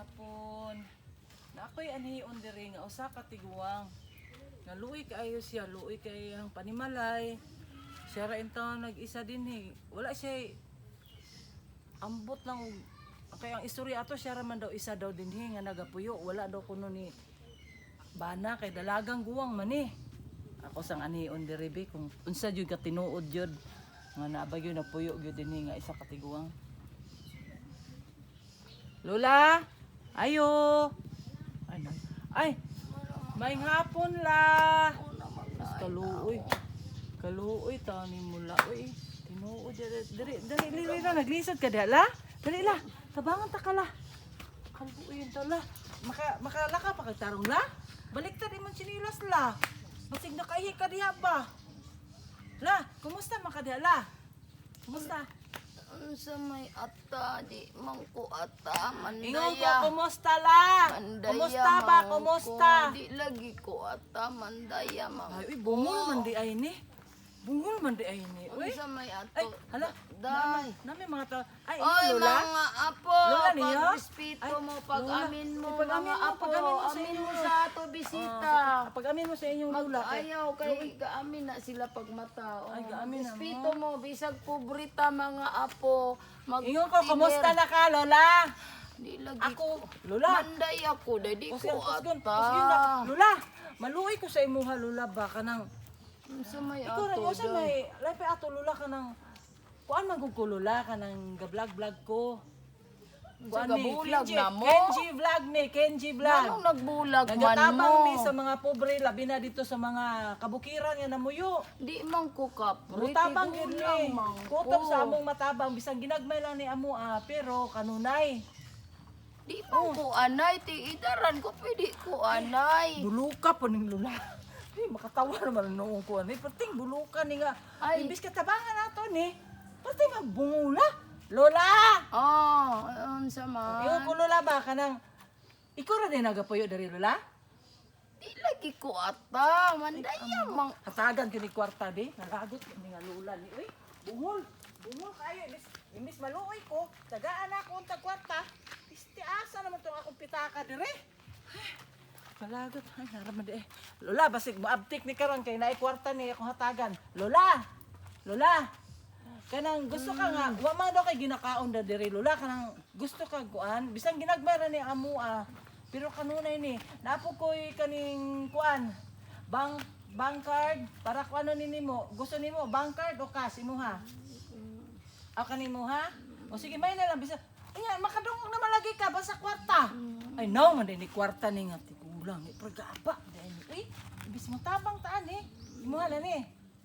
hapon. Na ako'y anion diri nga usa ka tiguang. Nga luoy kaayo siya, luoy kay ang panimalay. Siya ra intaw nag-isa dinhi. Wala siya ambot lang kay ang istorya ato siya ra man daw isa daw dinhi nga nagapuyo. Wala daw kuno ni bana kay dalagang guwang man ni. Ako sang anion diri be kung unsa jud ka tinuod jud nga naabay gyud na puyo gyud dinhi nga isa ka tiguang. Lola, ayo. Ay, may hapon la. Kaluoy. Kaluoy ta ni mula oy. Tinuod dali la naglisod ka dala. Dali la. Tabangan ta kala. Kaluoy ta la. Makalaka pa kag tarong la. Baliktad imong sinilas la. Basig nakaihi ka diha ba? La, kumusta man ka diha la? Kumusta? Sa may ata, di mangko ata, Ingon ko, mandaya. kumusta la? Mandaya, Kumusta ba? mangko. Kumusta? Di lagi ko ata, mandaya mangko. Ay, uy, bungol man di ay ni. Bungol man di ay ni. Uy, Sa may ay, ato. hala. Day. Nami mga tao. Ay, Oy, Lola. mga apo, Lola niyo? pag-respeto Ay, mo, pag-amin mo, Lola. Ipag-amin mga mo, apo, pag-amin mo sa amin mo inyo. sa ato bisita. Pag-amin mo sa inyong Lola. Mag-ayaw kay gaamin na sila pagmata. Ay, gaamin na mo. Respeto mo, bisag pobrita mga apo. Ingon ko, kumusta na ka, Lola? Di lagi Ako, Lola. Manday ako, di ko Kusgan ata. na. Lola, maluoy ko sa imuha, Lola, ba ka nang Sa may ikaw ra ato, yo sa may lapi ato Lola ka nang kuan man gud ko Lola ka nang ga-vlog ko. Sa gabulag na mo? Kenji vlog. Anong nagbulag man Nagatabang mo? mi sa mga pobre labi na dito sa mga kabukiran nga namuyo. Di man ko kapre. Mutabang gyud ni. man Kutob sa among matabang bisang ginagmay lang ni amo pero kanunay. Di man ko anay. Ti idaran ko, pwede ko anay. Buluka pa ning Lola. Ay, makatawa naman noong kuan ni. Perting buluka ni nga. Ay. Imbis ka tabangan nato ni. Perting nga bungula. Lola! Oh, unsa man? Yung ko Lola ba ka nang ikaw ra din nagapuyo dari Lola? Di lagi ko ata. Mandaya mang. Hatagan kini kwarta di. Nagagot ni nga Lola ni. Uy, bungol. Bungol kayo. Imbis maluoy ko. Tagaan ako ang kwarta. Isti asa naman tong akong pitaka dire. Kalagot. Ay, naraman di eh. Lola, basig maabtik ni karon kay naay kwarta ni akong hatagan. Lola! Lola! Kanang gusto ka nga, wa man daw kay ginakaon da diri Lola, kanang gusto ka kuan, bisang ginagmara ni amo pero kanunay ni, napo koy kaning kuan, bank card para kuan nimo, gusto nimo bank card o cash imuha? Aw kanimo ha? O sige may na lang bisang ayan, makadungog na malagi ka basta kwarta. Ay no, man ni kwarta ni nga tigulang ni pagaba. Uy, bis mo tabang taan eh. Imuha na ni.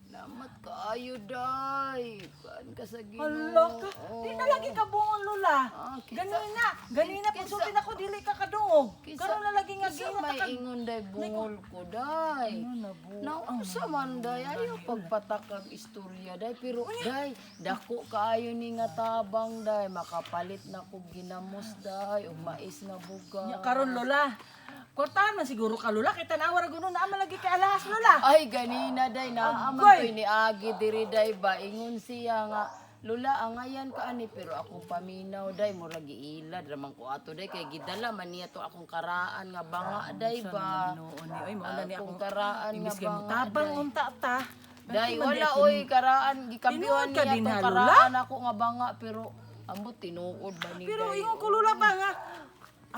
Salamat kaayo, day. Kaan ka sa Ginoo. Hala ka, di na lagi ka bungol Lola. Kisa- Ganina pag sulti na ko dili ka kadungog. Karon na lagi nga Kisa gingat may ka. ingon, day, bungol ko, day. Nausa man, day. Ayaw pagpatakag istorya, day. Pero, day, dako kaayo ni nga tabang, day. Makapalit na ko ginamos, day. O mais na buga. Karon Lola. Kwartahan man siguro ka Lola, kay tanawa ra guno na lagi kay alahas Lola. Ay, ganina, day. Naaman ko ni Agi, diri, day, ba. Ingon siya nga. Lula, angayan ka ani, pero ako paminaw, day. Murag iilad, ramang ko ato, day. Kay gidala man niya to akong karaan nga banga, day, ba. Ay, mauna ni Akong akong karaan nga imbis kay mo banga, tabang day. unta ta. Day, wala, oy, karaan. Gikampiwan Tinuod ka niya din, to ha, karaan ako nga banga, pero ambot tinuod ba ni Pero day. ingon ko Lola ba nga,